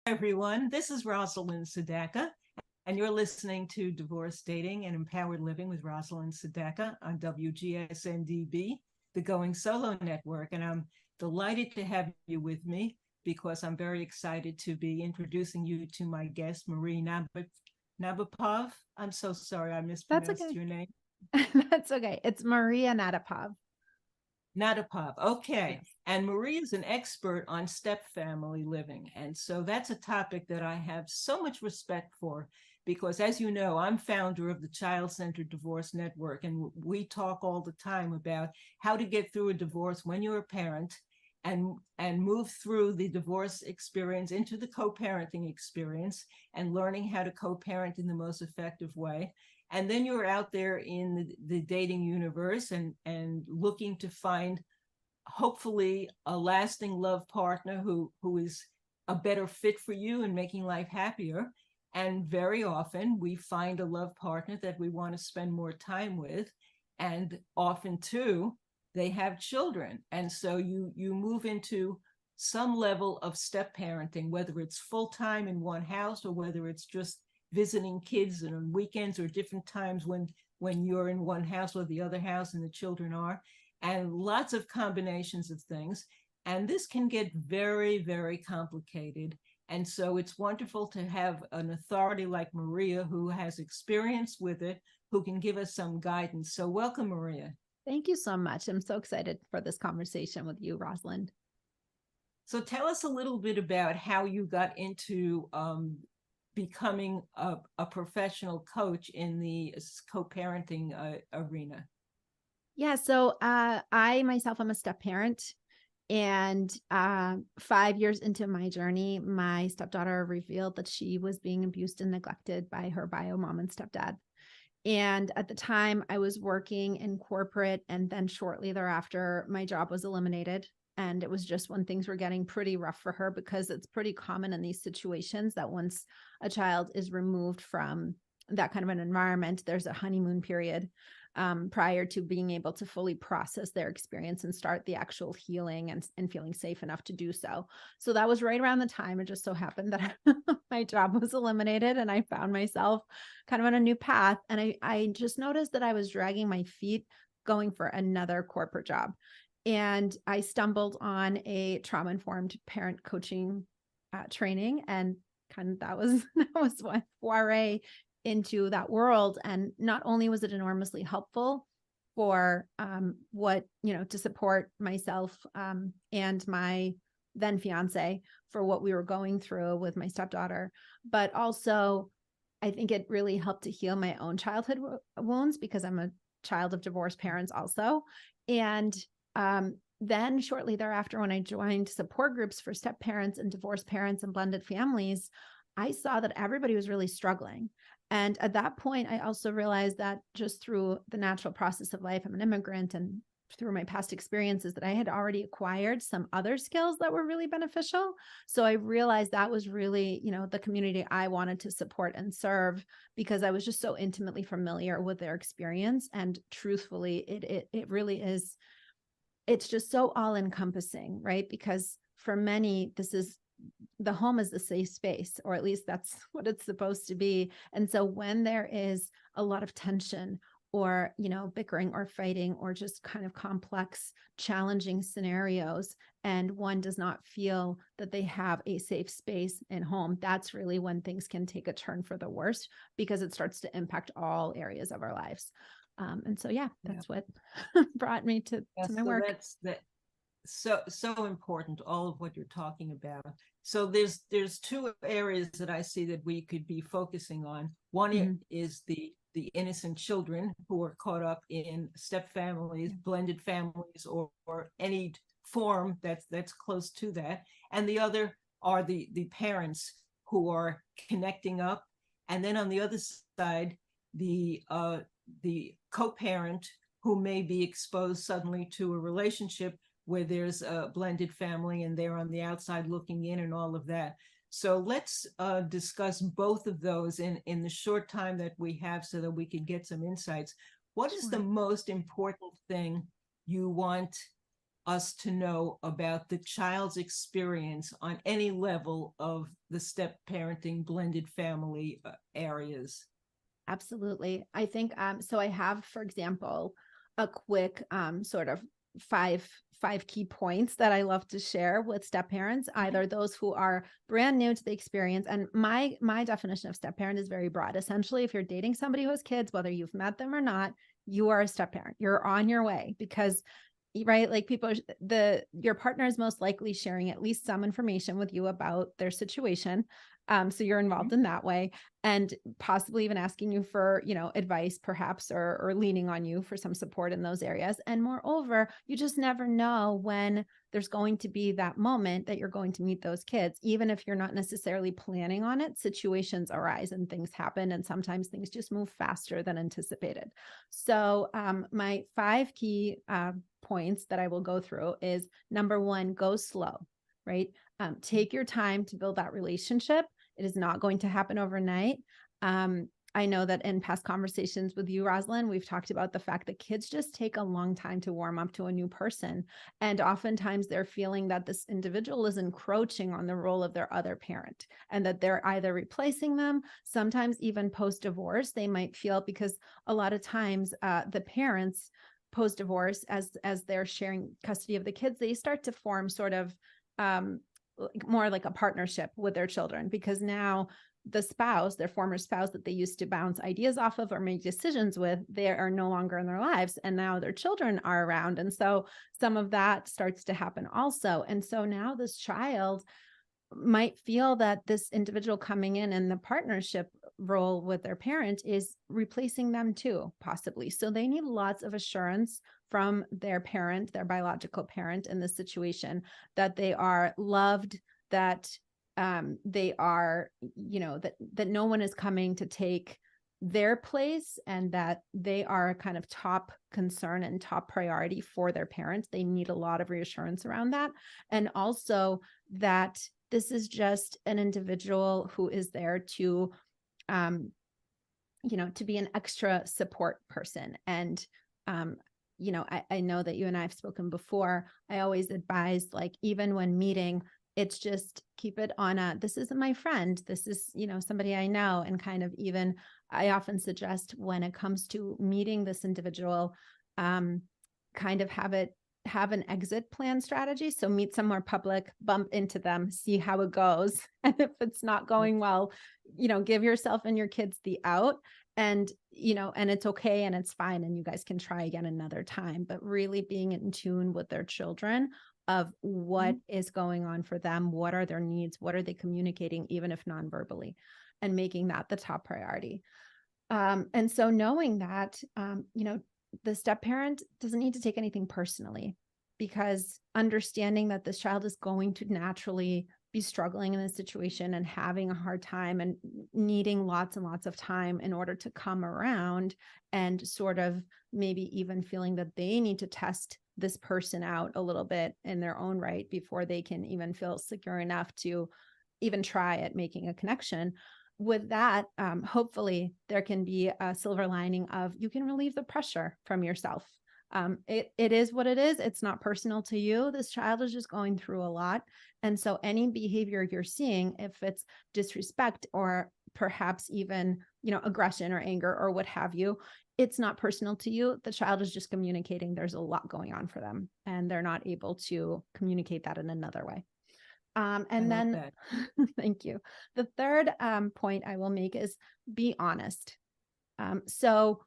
everyone. This is Rosalind Sedacca, and you're listening to Divorce, Dating, and Empowered Living with Rosalind Sedacca on WGSN-DB, the Going Solo Network. And I'm delighted to have you with me because I'm very excited to be introducing you to my guest, Maria Natapov. I'm so sorry I That's mispronounced okay. your name. That's okay. It's Maria Natapov. Natapov. Okay. Yes. And Marie is an expert on step family living. And so that's a topic that I have so much respect for because, as you know, I'm founder of the Child Centered Divorce Network. And we talk all the time about how to get through a divorce when you're a parent and move through the divorce experience into the co-parenting experience and learning how to co-parent in the most effective way. And then you're out there in the dating universe and looking to find hopefully a lasting love partner who is a better fit for you and making life happier. And very often we find a love partner that we want to spend more time with, and often too they have children, and so you move into some level of step parenting, whether it's full-time in one house or whether it's just visiting kids and on weekends or different times when you're in one house or the other house and the children are, and lots of combinations of things. And this can get very, very complicated. And so it's wonderful to have an authority like Maria who has experience with it, who can give us some guidance. So welcome, Maria. Thank you so much. I'm so excited for this conversation with you, Rosalind. So tell us a little bit about how you got into becoming a professional coach in the co-parenting arena. Yeah, so I myself am a step parent, and 5 years into my journey, my stepdaughter revealed that she was being abused and neglected by her bio mom and stepdad. And at the time, I was working in corporate, and then shortly thereafter, my job was eliminated. And it was just when things were getting pretty rough for her, because it's pretty common in these situations that once a child is removed from that kind of an environment, there's a honeymoon period prior to being able to fully process their experience and start the actual healing and feeling safe enough to do so. So that was right around the time. It just so happened that my job was eliminated and I found myself kind of on a new path. And I just noticed that I was dragging my feet going for another corporate job. And I stumbled on a trauma-informed parent coaching training, and kind of that was one foray into that world. And not only was it enormously helpful for to support myself and my then fiance for what we were going through with my stepdaughter, but also I think it really helped to heal my own childhood wounds, because I'm a child of divorced parents also. And then shortly thereafter, when I joined support groups for step parents and divorced parents and blended families, I saw that everybody was really struggling. And at that point, I also realized that just through the natural process of life, I'm an immigrant, and through my past experiences, that I had already acquired some other skills that were really beneficial. So I realized that was really, the community I wanted to support and serve, because I was just so intimately familiar with their experience. And truthfully, it really is, it's just so all encompassing, right? Because for many, the home is the safe space, or at least that's what it's supposed to be. And so when there is a lot of tension or, bickering or fighting or just kind of complex, challenging scenarios, and one does not feel that they have a safe space in home, that's really when things can take a turn for the worst, because it starts to impact all areas of our lives. And so, that's what brought me to my So work. that's so important, all of what you're talking about. So there's two areas that I see that we could be focusing on. One is the innocent children who are caught up in step families, blended families, or any form that's close to that. And the other are the parents who are connecting up. And then on the other side, the co-parent who may be exposed suddenly to a relationship where there's a blended family and they're on the outside looking in and all of that. So let's discuss both of those in the short time that we have so that we can get some insights. What is the most important thing you want us to know about the child's experience on any level of the step parenting blended family areas? Absolutely. I think so I have, for example, a quick sort of five key points that I love to share with step parents, either those who are brand new to the experience. And my definition of step parent is very broad. Essentially, if you're dating somebody who has kids, whether you've met them or not, you are a step parent. You're on your way, because right, like your partner is most likely sharing at least some information with you about their situation. So you're involved in that way, and possibly even asking you for, advice perhaps, or leaning on you for some support in those areas. And moreover, you just never know when there's going to be that moment that you're going to meet those kids. Even if you're not necessarily planning on it, situations arise and things happen. And sometimes things just move faster than anticipated. So my 5 key points that I will go through is, number 1, go slow, right? Take your time to build that relationship. It is not going to happen overnight. I know that in past conversations with you, Rosalind, we've talked about the fact that kids just take a long time to warm up to a new person. And oftentimes they're feeling that this individual is encroaching on the role of their other parent, and that they're either replacing them. Sometimes even post-divorce, they might feel, because a lot of times the parents post-divorce, as they're sharing custody of the kids, they start to form sort of more like a partnership with their children, because now the spouse, their former spouse that they used to bounce ideas off of or make decisions with, they are no longer in their lives. And now their children are around. And so some of that starts to happen also. And so now this child might feel that this individual coming in the partnership role with their parent is replacing them too, possibly. So they need lots of assurance from their parent, their biological parent in this situation, that they are loved, that they are, that no one is coming to take their place, and that they are a kind of top concern and top priority for their parents. They need a lot of reassurance around that. And also that this is just an individual who is there to, to be an extra support person. And, I know that you and I have spoken before. I always advise, like, even when meeting, it's just keep it on this isn't my friend. This is, somebody I know. And kind of, even I often suggest, when it comes to meeting this individual, kind of have an exit plan strategy. So meet somewhere public, bump into them, see how it goes. And if it's not going well, give yourself and your kids the out, and, and it's okay and it's fine. And you guys can try again another time, but really being in tune with their children of what is going on for them. What are their needs? What are they communicating, even if non-verbally, and making that the top priority. And so knowing that, the step parent doesn't need to take anything personally, because understanding that this child is going to naturally be struggling in this situation and having a hard time and needing lots and lots of time in order to come around, and sort of maybe even feeling that they need to test this person out a little bit in their own right before they can even feel secure enough to even try at making a connection. With that, hopefully there can be a silver lining of, you can relieve the pressure from yourself. It is what it is. It's not personal to you. This child is just going through a lot. And so any behavior you're seeing, if it's disrespect or perhaps even, aggression or anger or what have you, it's not personal to you. The child is just communicating there's a lot going on for them, and they're not able to communicate that in another way. And then, thank you. The third point I will make is, be honest. So,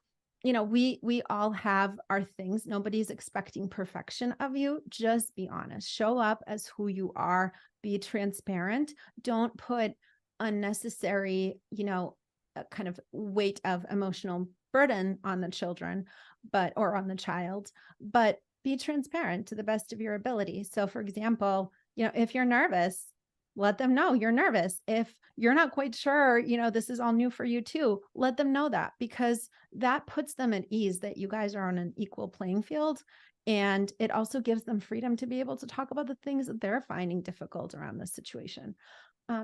we all have our things. Nobody's expecting perfection of you. Just be honest. Show up as who you are. Be transparent. Don't put unnecessary, kind of weight of emotional burden on the children, or on the child, but be transparent to the best of your ability. So, for example, if you're nervous, let them know you're nervous. If you're not quite sure, this is all new for you too, let them know that, because that puts them at ease that you guys are on an equal playing field. And it also gives them freedom to be able to talk about the things that they're finding difficult around this situation.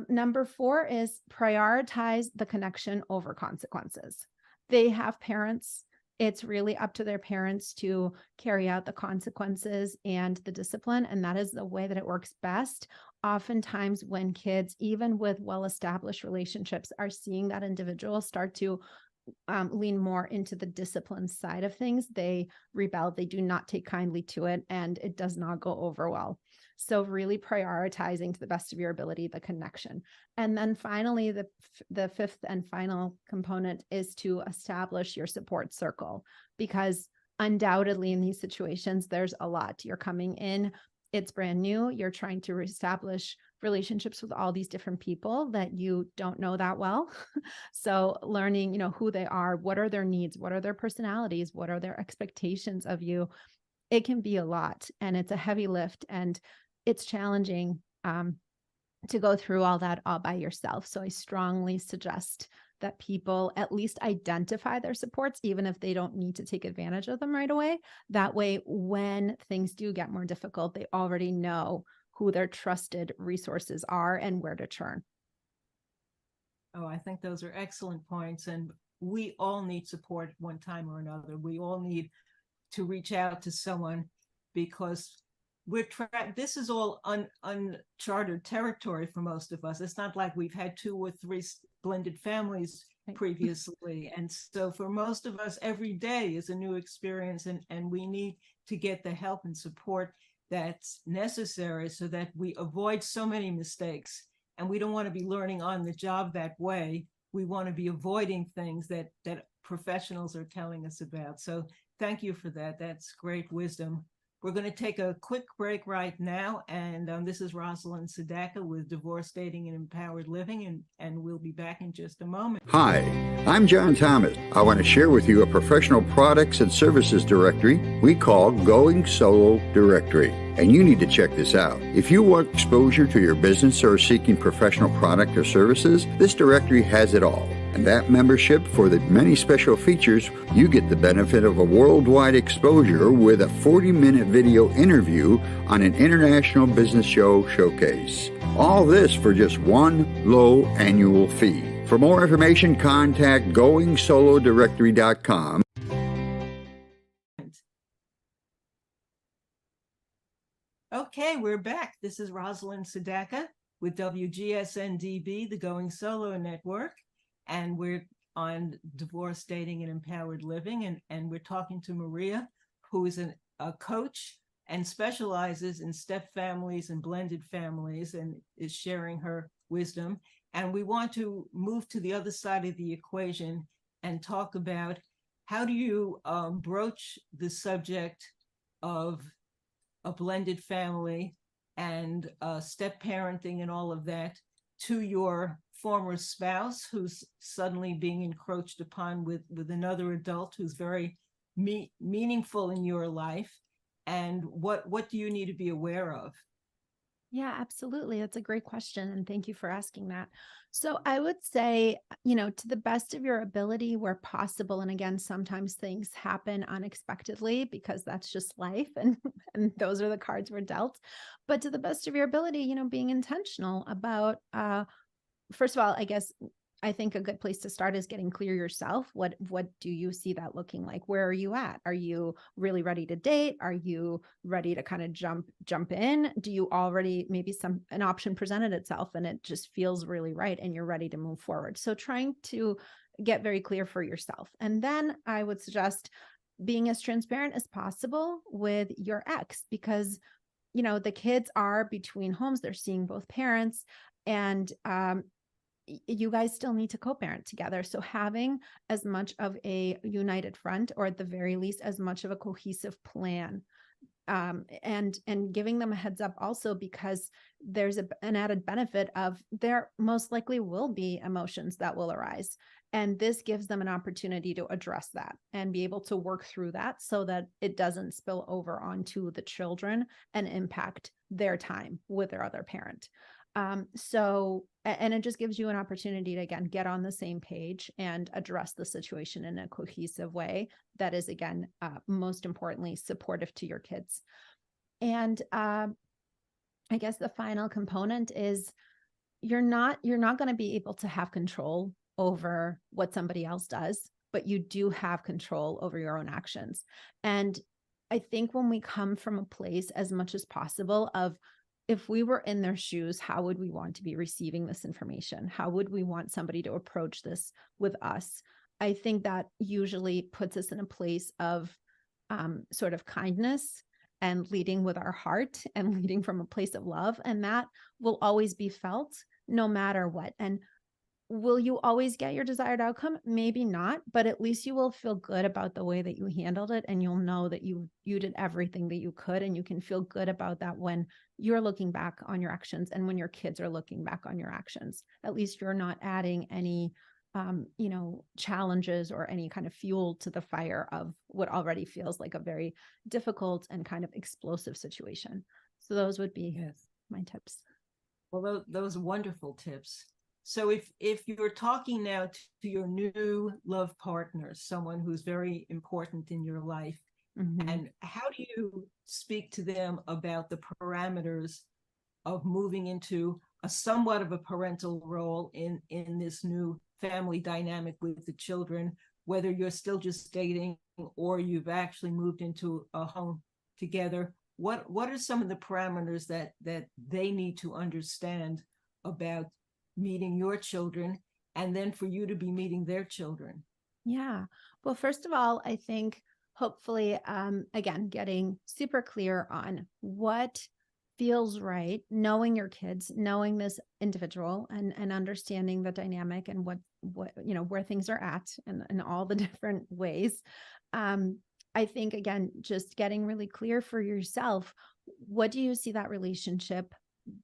Number 4 is prioritize the connection over consequences. They have parents, It's really up to their parents to carry out the consequences and the discipline. And that is the way that it works best. Oftentimes when kids, even with well-established relationships, are seeing that individual start to lean more into the discipline side of things, they rebel, they do not take kindly to it, and it does not go over well. So really prioritizing to the best of your ability, the connection. And then finally, the fifth and final component is to establish your support circle, because undoubtedly in these situations, there's a lot. You're coming in, it's brand new, you're trying to reestablish relationships with all these different people that you don't know that well. So learning, who they are, what are their needs, what are their personalities, what are their expectations of you. It can be a lot, and it's a heavy lift, and it's challenging to go through all that all by yourself. So I strongly suggest that people at least identify their supports, even if they don't need to take advantage of them right away. That way, when things do get more difficult, they already know who their trusted resources are and where to turn. Oh, I think those are excellent points. And we all need support at one time or another. We all need to reach out to someone, because this is all uncharted territory for most of us. It's not like we've had 2 or 3 blended families previously. And so for most of us, every day is a new experience, and we need to get the help and support that's necessary so that we avoid so many mistakes. And we don't want to be learning on the job that way. We want to be avoiding things that professionals are telling us about. So thank you for that. That's great wisdom. We're going to take a quick break right now. And this is Rosalind Sedacca with Divorce, Dating, and Empowered Living. And we'll be back in just a moment. Hi, I'm John Thomas. I want to share with you a professional products and services directory we call Going Solo Directory. And you need to check this out. If you want exposure to your business or are seeking professional product or services, this directory has it all. And that membership, for the many special features, you get the benefit of a worldwide exposure with a 40-minute video interview on an international business show showcase. All this for just one low annual fee. For more information, contact goingsolodirectory.com. Okay, we're back. This is Rosalind Sedacca with WGSN-DB, the Going Solo Network. And we're on Divorce, Dating, and Empowered Living. And we're talking to Maria, who is a coach and specializes in step families and blended families, and is sharing her wisdom. And we want to move to the other side of the equation and talk about how do you broach the subject of a blended family and step parenting and all of that to your former spouse who's suddenly being encroached upon with another adult who's very meaningful in your life. And what do you need to be aware of? Yeah, absolutely. That's a great question. And thank you for asking that. So I would say, to the best of your ability where possible. And again, sometimes things happen unexpectedly because that's just life. And those are the cards we're dealt. But to the best of your ability, being intentional about, first of all, I think a good place to start is getting clear yourself. What do you see that looking like? Where are you at? Are you really ready to date? Are you ready to kind of jump in? Do you already maybe an option presented itself and it just feels really right and you're ready to move forward? So trying to get very clear for yourself. And then I would suggest being as transparent as possible with your ex, because the kids are between homes, they're seeing both parents, and you guys still need to co-parent together. So having as much of a united front, or at the very least, as much of a cohesive plan, and giving them a heads up also, because there's an added benefit of there most likely will be emotions that will arise. And this gives them an opportunity to address that and be able to work through that so that it doesn't spill over onto the children and impact their time with their other parent. And it just gives you an opportunity to, again, get on the same page and address the situation in a cohesive way that is, again, most importantly, supportive to your kids. And I guess the final component is you're not going to be able to have control over what somebody else does. but you do have control over your own actions. And I think when we come from a place as much as possible of, if we were in their shoes, how would we want to be receiving this information? How would we want somebody to approach this with us? I think that usually puts us in a place of sort of kindness and leading with our heart and leading from a place of love. And that will always be felt no matter what. And will you always get your desired outcome? Maybe not, but at least you will feel good about the way that you handled it. And you'll know that you did everything that you could. And you can feel good about that when you're looking back on your actions and when your kids are looking back on your actions. At least you're not adding any challenges or any kind of fuel to the fire of what already feels like a very difficult and kind of explosive situation. So those would be my tips. Well, those wonderful tips. So if you're talking now to your new love partner, someone who's very important in your life, and how do you speak to them about the parameters of moving into a somewhat of a parental role in this new family dynamic with the children, whether you're still just dating or you've actually moved into a home together? What are some of the parameters that they need to understand about meeting your children, and then for you to be meeting their children? Yeah. Well, first of all, I think hopefully, again, getting super clear on what feels right, knowing your kids, knowing this individual, and understanding the dynamic and what where things are at and all the different ways. I think, again, just getting really clear for yourself, what do you see that relationship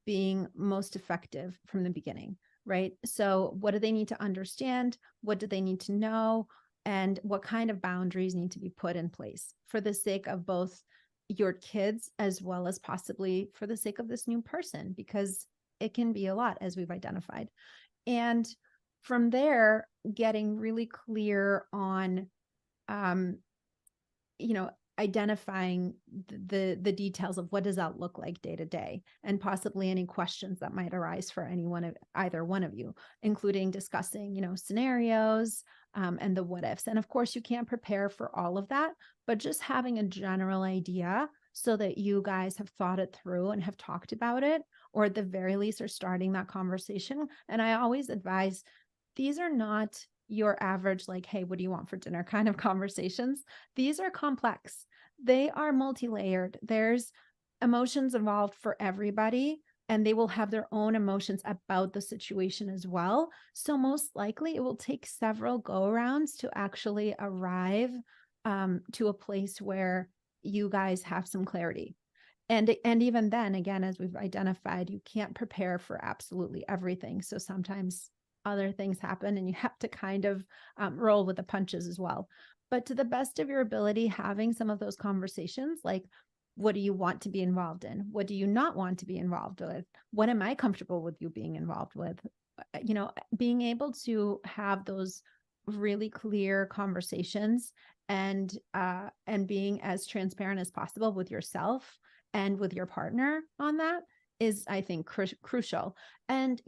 being most effective from the beginning, right? So what do they need to understand? What do they need to know? And what kind of boundaries need to be put in place for the sake of both your kids as well as possibly for the sake of this new person, because it can be a lot, as we've identified. And from there, getting really clear on, identifying the details of what does that look like day to day, and possibly any questions that might arise for either one of you, including discussing, scenarios and the what ifs. And of course, you can't prepare for all of that, but just having a general idea so that you guys have thought it through and have talked about it, or at the very least are starting that conversation. And I always advise, these are not your average, like, hey, what do you want for dinner kind of conversations. These are complex. They are multi-layered. There's emotions involved for everybody, and they will have their own emotions about the situation as well. So most likely it will take several go-arounds to actually arrive to a place where you guys have some clarity. And even then, again, as we've identified, you can't prepare for absolutely everything. So sometimes other things happen and you have to kind of roll with the punches as well. But to the best of your ability, having some of those conversations, like, what do you want to be involved in? What do you not want to be involved with? What am I comfortable with you being involved with? Being able to have those really clear conversations and being as transparent as possible with yourself and with your partner on that is, I think, crucial. And,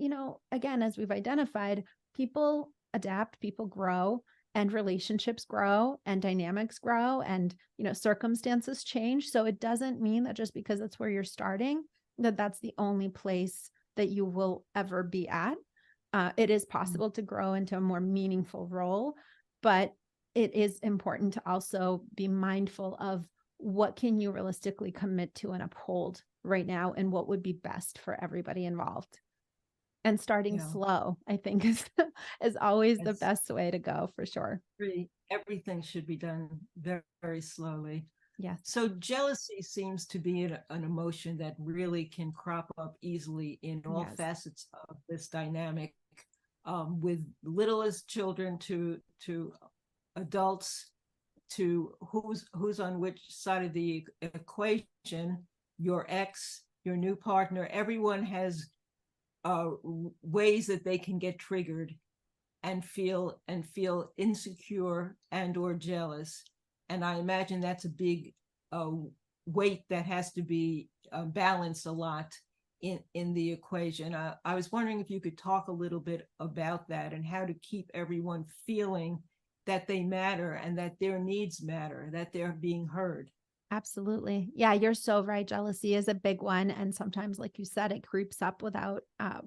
again, as we've identified, people adapt, people grow, and relationships grow, and dynamics grow, and, circumstances change. So it doesn't mean that just because that's where you're starting, that that's the only place that you will ever be at. It is possible to grow into a more meaningful role, but it is important to also be mindful of what can you realistically commit to and uphold right now, and what would be best for everybody involved. And starting slow, I think, is always the best way to go, for sure. Everything should be done very, very slowly. Yes. So jealousy seems to be an emotion that really can crop up easily in all facets of this dynamic, with littlest children to adults, to who's on which side of the equation. Your ex, your new partner, everyone has ways that they can get triggered and feel insecure and or jealous. And I imagine that's a big weight that has to be balanced a lot in the equation. I was wondering if you could talk a little bit about that and how to keep everyone feeling that they matter and that their needs matter, that they're being heard. Absolutely. Yeah, you're so right. Jealousy is a big one. And sometimes, like you said, it creeps up without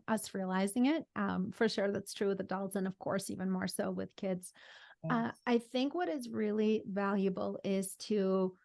us realizing it. For sure, that's true with adults. And of course, even more so with kids. I think what is really valuable is to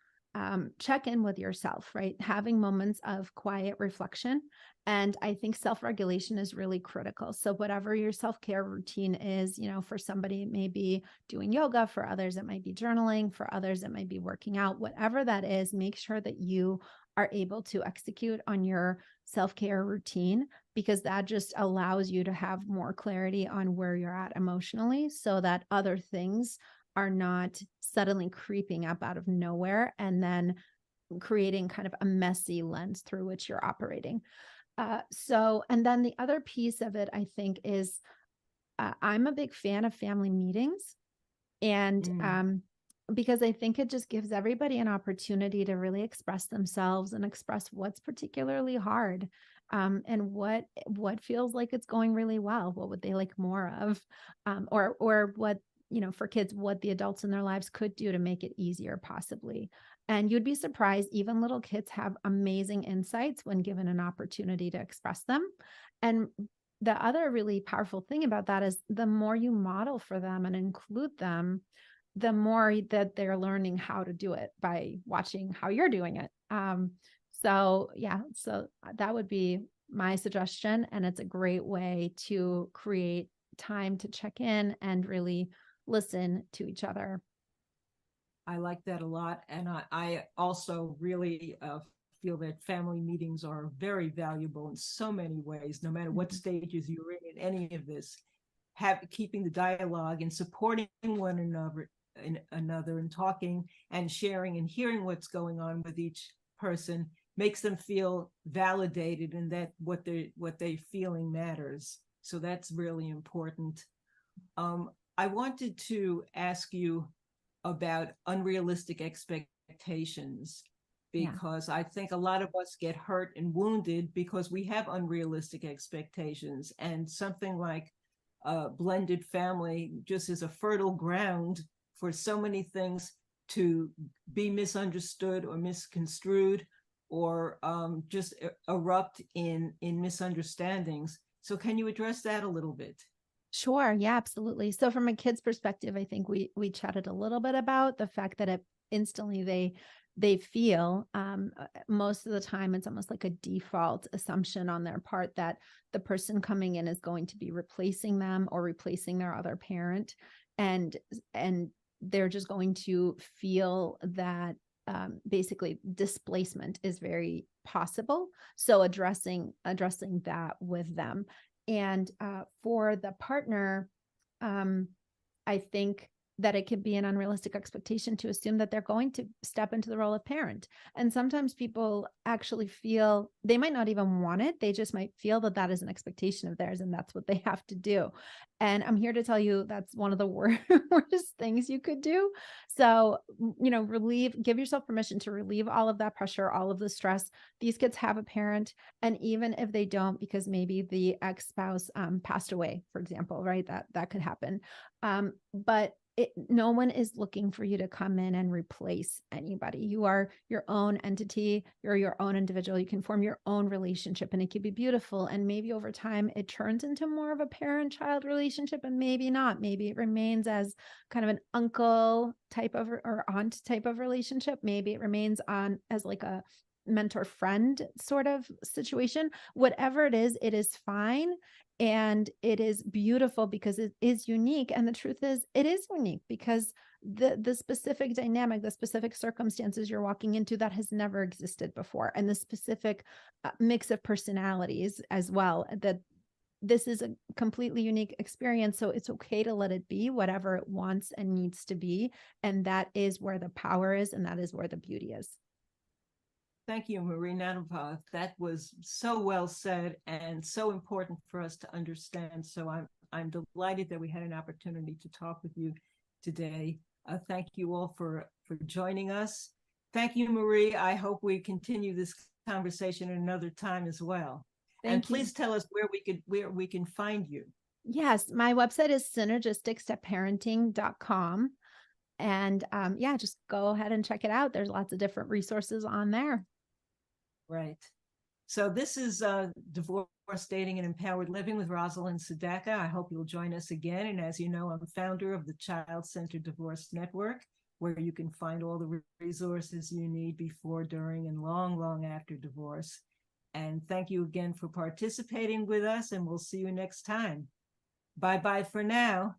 check in with yourself, right? Having moments of quiet reflection. And I think self-regulation is really critical. So whatever your self-care routine is, for somebody, it may be doing yoga. For others, it might be journaling. For others, it might be working out. Whatever that is, make sure that you are able to execute on your self-care routine, because that just allows you to have more clarity on where you're at emotionally, so that other things are not suddenly creeping up out of nowhere and then creating kind of a messy lens through which you're operating. And then the other piece of it, I think, is I'm a big fan of family meetings. And because I think it just gives everybody an opportunity to really express themselves and express what's particularly hard, and what feels like it's going really well. What would they like more of, or what, for kids, what the adults in their lives could do to make it easier, possibly. And you'd be surprised, even little kids have amazing insights when given an opportunity to express them. And the other really powerful thing about that is the more you model for them and include them, the more that they're learning how to do it by watching how you're doing it. So that would be my suggestion. And it's a great way to create time to check in and really listen to each other. I like that a lot. And I also really feel that family meetings are very valuable in so many ways, no matter what stages you're in any of this. Keeping the dialogue and supporting one another and talking and sharing and hearing what's going on with each person makes them feel validated, and that what they're feeling matters. So that's really important. I wanted to ask you about unrealistic expectations, because I think a lot of us get hurt and wounded because we have unrealistic expectations, and something like blended family just is a fertile ground for so many things to be misunderstood or misconstrued, or just erupt in misunderstandings. So can you address that a little bit? Sure. Yeah, absolutely. So from a kid's perspective, I think we chatted a little bit about the fact that it instantly they feel, most of the time, it's almost like a default assumption on their part that the person coming in is going to be replacing them or replacing their other parent. And they're just going to feel that basically displacement is very possible. So addressing that with them. And for the partner, I think that it could be an unrealistic expectation to assume that they're going to step into the role of parent. And sometimes people actually feel they might not even want it. They just might feel that that is an expectation of theirs and that's what they have to do. And I'm here to tell you that's one of the worst things you could do. So, give yourself permission to relieve all of that pressure, all of the stress. These kids have a parent. And even if they don't, because maybe the ex-spouse passed away, for example, right? That could happen. But no one is looking for you to come in and replace anybody. You are your own entity. You're your own individual. You can form your own relationship, and it can be beautiful. And maybe over time it turns into more of a parent-child relationship, and maybe not. Maybe it remains as kind of an uncle type of or aunt type of relationship. Maybe it remains on as like a mentor friend sort of situation. Whatever it is fine. And it is beautiful because it is unique. And the truth is, it is unique because the specific dynamic, the specific circumstances you're walking into, that has never existed before. And the specific mix of personalities as well, that this is a completely unique experience. So it's okay to let it be whatever it wants and needs to be. And that is where the power is. And that is where the beauty is. Thank you, Maria Natapov. That was so well said and so important for us to understand. So I'm delighted that we had an opportunity to talk with you today. Thank you all for joining us. Thank you, Marie. I hope we continue this conversation another time as well. And please tell us where we can find you. Yes, my website is synergisticstepparenting.com. And yeah, just go ahead and check it out. There's lots of different resources on there. Right. So this is Divorce, Dating, and Empowered Living with Rosalind Sedacca. I hope you'll join us again. And as you know, I'm founder of the Child-Centered Divorce Network, where you can find all the resources you need before, during, and long, long after divorce. And thank you again for participating with us, and we'll see you next time. Bye-bye for now.